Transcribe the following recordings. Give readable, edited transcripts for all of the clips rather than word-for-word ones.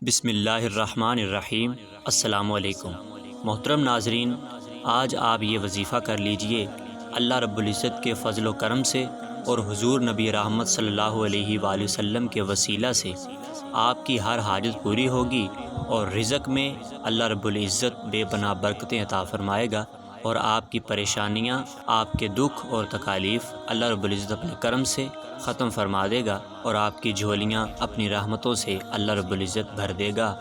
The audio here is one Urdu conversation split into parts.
بسم اللہ الرحمن الرحیم۔ السلام علیکم محترم ناظرین، آج آپ یہ وظیفہ کر لیجئے۔ اللہ رب العزت کے فضل و کرم سے اور حضور نبی رحمت صلی اللہ علیہ وآلہ وسلم کے وسیلہ سے آپ کی ہر حاجت پوری ہوگی اور رزق میں اللہ رب العزت بے پناہ برکتیں عطا فرمائے گا، اور آپ کی پریشانیاں، آپ کے دکھ اور تکالیف اللہ رب العزت اپنے کرم سے ختم فرما دے گا، اور آپ کی جھولیاں اپنی رحمتوں سے اللہ رب العزت بھر دے گا۔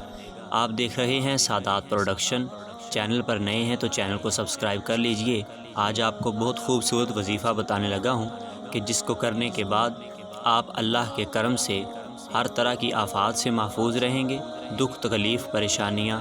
آپ دیکھ رہے ہیں سادات پروڈکشن۔ چینل پر نئے ہیں تو چینل کو سبسکرائب کر لیجئے۔ آج آپ کو بہت خوبصورت وظیفہ بتانے لگا ہوں کہ جس کو کرنے کے بعد آپ اللہ کے کرم سے ہر طرح کی آفات سے محفوظ رہیں گے، دکھ تکلیف پریشانیاں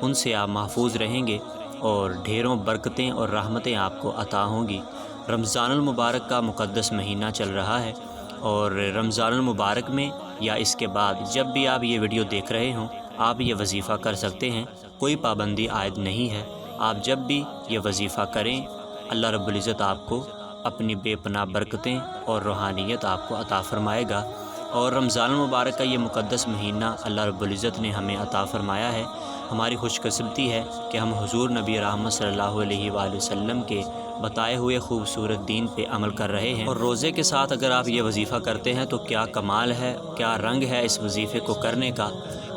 ان سے آپ محفوظ رہیں گے، اور ڈھیروں برکتیں اور رحمتیں آپ کو عطا ہوں گی۔ رمضان المبارک کا مقدس مہینہ چل رہا ہے، اور رمضان المبارک میں یا اس کے بعد جب بھی آپ یہ ویڈیو دیکھ رہے ہوں، آپ یہ وظیفہ کر سکتے ہیں۔ کوئی پابندی عائد نہیں ہے، آپ جب بھی یہ وظیفہ کریں، اللہ رب العزت آپ کو اپنی بے پناہ برکتیں اور روحانیت آپ کو عطا فرمائے گا۔ اور رمضان المبارک کا یہ مقدس مہینہ اللہ رب العزت نے ہمیں عطا فرمایا ہے۔ ہماری خوش قسمتی ہے کہ ہم حضور نبی رحمت صلی اللہ علیہ وآلہ وسلم کے بتائے ہوئے خوبصورت دین پہ عمل کر رہے ہیں، اور روزے کے ساتھ اگر آپ یہ وظیفہ کرتے ہیں تو کیا کمال ہے، کیا رنگ ہے اس وظیفے کو کرنے کا۔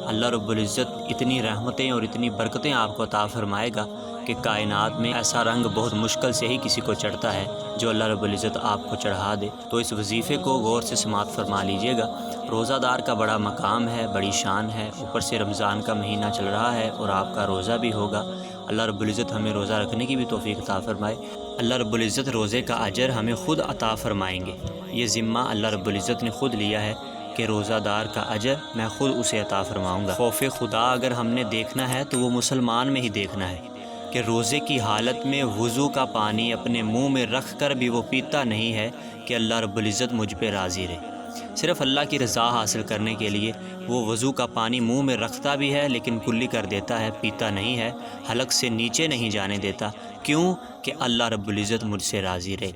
اللہ رب العزت اتنی رحمتیں اور اتنی برکتیں آپ کو عطا فرمائے گا کہ کائنات میں ایسا رنگ بہت مشکل سے ہی کسی کو چڑھتا ہے جو اللہ رب العزت آپ کو چڑھا دے۔ تو اس وظیفے کو غور سے سماعت فرما لیجئے گا۔ روزہ دار کا بڑا مقام ہے، بڑی شان ہے، اوپر سے رمضان کا مہینہ چل رہا ہے اور آپ کا روزہ بھی ہوگا۔ اللہ رب العزت ہمیں روزہ رکھنے کی بھی توفیق عطا فرمائے۔ اللہ رب العزت روزے کا اجر ہمیں خود عطا فرمائیں گے۔ یہ ذمہ اللہ رب العزت نے خود لیا ہے کہ روزہ دار کا اجر میں خود اسے عطا فرماؤں گا۔ خوف خدا اگر ہم نے دیکھنا ہے تو وہ مسلمان میں ہی دیکھنا ہے کہ روزے کی حالت میں وضو کا پانی اپنے منہ میں رکھ کر بھی وہ پیتا نہیں ہے کہ اللہ رب العزت مجھ پہ راضی رہے۔ صرف اللہ کی رضا حاصل کرنے کے لیے وہ وضو کا پانی منہ میں رکھتا بھی ہے، لیکن کلی کر دیتا ہے، پیتا نہیں ہے، حلق سے نیچے نہیں جانے دیتا۔ کیوں؟ کہ اللہ رب العزت مجھ سے راضی رہے۔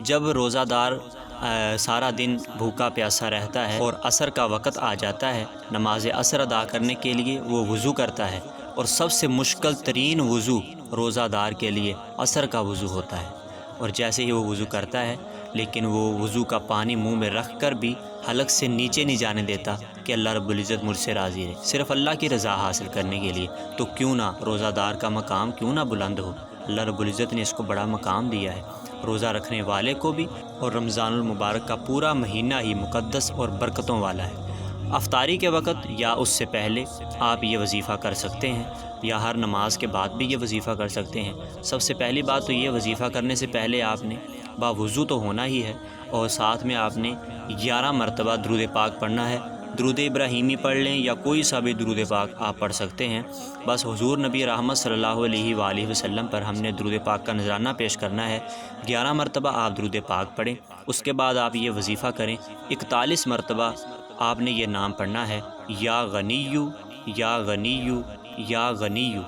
جب روزہ دار سارا دن بھوکا پیاسا رہتا ہے اور عصر کا وقت آ جاتا ہے، نماز عصر ادا کرنے کے لیے وہ وضو کرتا ہے، اور سب سے مشکل ترین وضو روزہ دار کے لیے عصر کا وضو ہوتا ہے، اور جیسے ہی وہ وضو کرتا ہے، لیکن وہ وضو کا پانی منہ میں رکھ کر بھی حلق سے نیچے نہیں جانے دیتا کہ اللہ رب العزت مجھ سے راضی رہے، صرف اللہ کی رضا حاصل کرنے کے لیے۔ تو کیوں نہ روزہ دار کا مقام کیوں نہ بلند ہو؟ اللہ رب العزت نے اس کو بڑا مقام دیا ہے، روزہ رکھنے والے کو بھی، اور رمضان المبارک کا پورا مہینہ ہی مقدس اور برکتوں والا ہے۔ افطاری کے وقت یا اس سے پہلے آپ یہ وظیفہ کر سکتے ہیں، یا ہر نماز کے بعد بھی یہ وظیفہ کر سکتے ہیں۔ سب سے پہلی بات تو یہ، وظیفہ کرنے سے پہلے آپ نے باوضو تو ہونا ہی ہے، اور ساتھ میں آپ نے 11 مرتبہ درود پاک پڑھنا ہے۔ درود ابراہیمی پڑھ لیں یا کوئی سا بھی درود پاک آپ پڑھ سکتے ہیں، بس حضور نبی رحمت صلی اللہ علیہ وآلہ وسلم پر ہم نے درود پاک کا نذرانہ پیش کرنا ہے۔ 11 مرتبہ آپ درود پاک پڑھیں، اس کے بعد آپ یہ وظیفہ کریں۔ 41 مرتبہ آپ نے یہ نام پڑھنا ہے، یا غنیو یا غنیو یا غنیو۔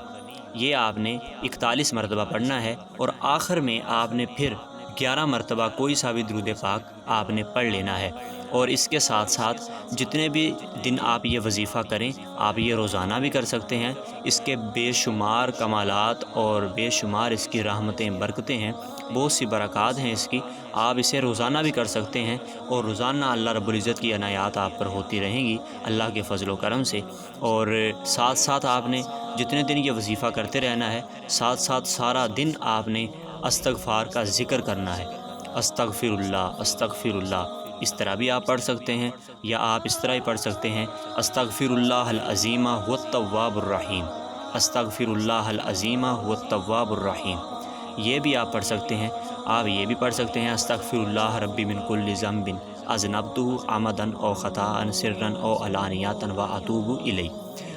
یہ آپ نے 41 مرتبہ پڑھنا ہے، اور آخر میں آپ نے پھر 11 مرتبہ کوئی سا بھی درود پاک آپ نے پڑھ لینا ہے۔ اور اس کے ساتھ ساتھ جتنے بھی دن آپ یہ وظیفہ کریں، آپ یہ روزانہ بھی کر سکتے ہیں۔ اس کے بے شمار کمالات اور بے شمار اس کی رحمتیں برکتیں ہیں، بہت سی برکات ہیں اس کی۔ آپ اسے روزانہ بھی کر سکتے ہیں، اور روزانہ اللہ رب العزت کی عنایات آپ پر ہوتی رہیں گی اللہ کے فضل و کرم سے۔ اور ساتھ ساتھ آپ نے جتنے دن یہ وظیفہ کرتے رہنا ہے، ساتھ ساتھ سارا دن آپ نے استغفار کا ذکر کرنا ہے۔ استغفر اللہ، استغفر اللہ، اس طرح بھی آپ پڑھ سکتے ہیں، یا آپ اس طرح ہی پڑھ سکتے ہیں، استغفر اللہ العظیم هو التواب الرحیم، استغفر اللہ العظیم هو التواب الرحیم۔ یہ بھی آپ پڑھ سکتے ہیں۔ آپ یہ بھی پڑھ سکتے ہیں، استغفر اللہ ربی من کل ذنب اذنبتہ عمدا او خطا سرا او علانیۃ واتوب الیہ۔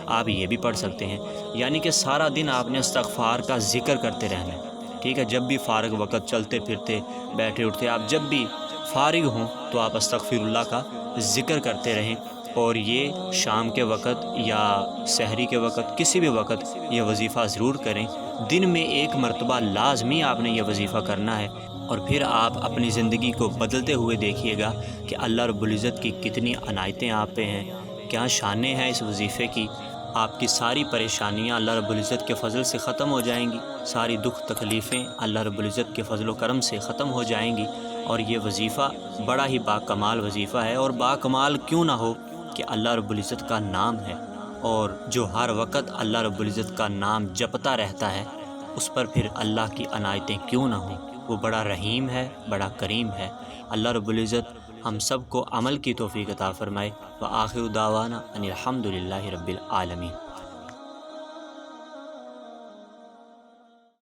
آپ یہ بھی پڑھ سکتے ہیں، یعنی کہ سارا دن آپ نے استغفار کا ذکر کرتے رہنا ہے۔ ٹھیک ہے، جب بھی فارغ وقت چلتے پھرتے بیٹھے اٹھتے آپ جب بھی فارغ ہوں تو آپ استغفر اللہ کا ذکر کرتے رہیں، اور یہ شام کے وقت یا سحری کے وقت کسی بھی وقت یہ وظیفہ ضرور کریں۔ دن میں 1 مرتبہ لازمی آپ نے یہ وظیفہ کرنا ہے، اور پھر آپ اپنی زندگی کو بدلتے ہوئے دیکھیے گا کہ اللہ رب العزت کی کتنی عنایتیں آپ پہ ہیں، کیا شانیں ہیں اس وظیفے کی۔ آپ کی ساری پریشانیاں اللہ رب العزت کے فضل سے ختم ہو جائیں گی، ساری دکھ تکلیفیں اللہ رب العزت کے فضل و کرم سے ختم ہو جائیں گی۔ اور یہ وظیفہ بڑا ہی باکمال وظیفہ ہے، اور باکمال کیوں نہ ہو کہ اللہ رب العزت کا نام ہے، اور جو ہر وقت اللہ رب العزت کا نام جپتا رہتا ہے اس پر پھر اللہ کی عنایتیں کیوں نہ ہوں۔ وہ بڑا رحیم ہے، بڑا کریم ہے۔ اللہ رب العزت ہم سب کو عمل کی توفیق عطا فرمائے۔ وآخر دعوانا ان الحمد للہ رب العالمین۔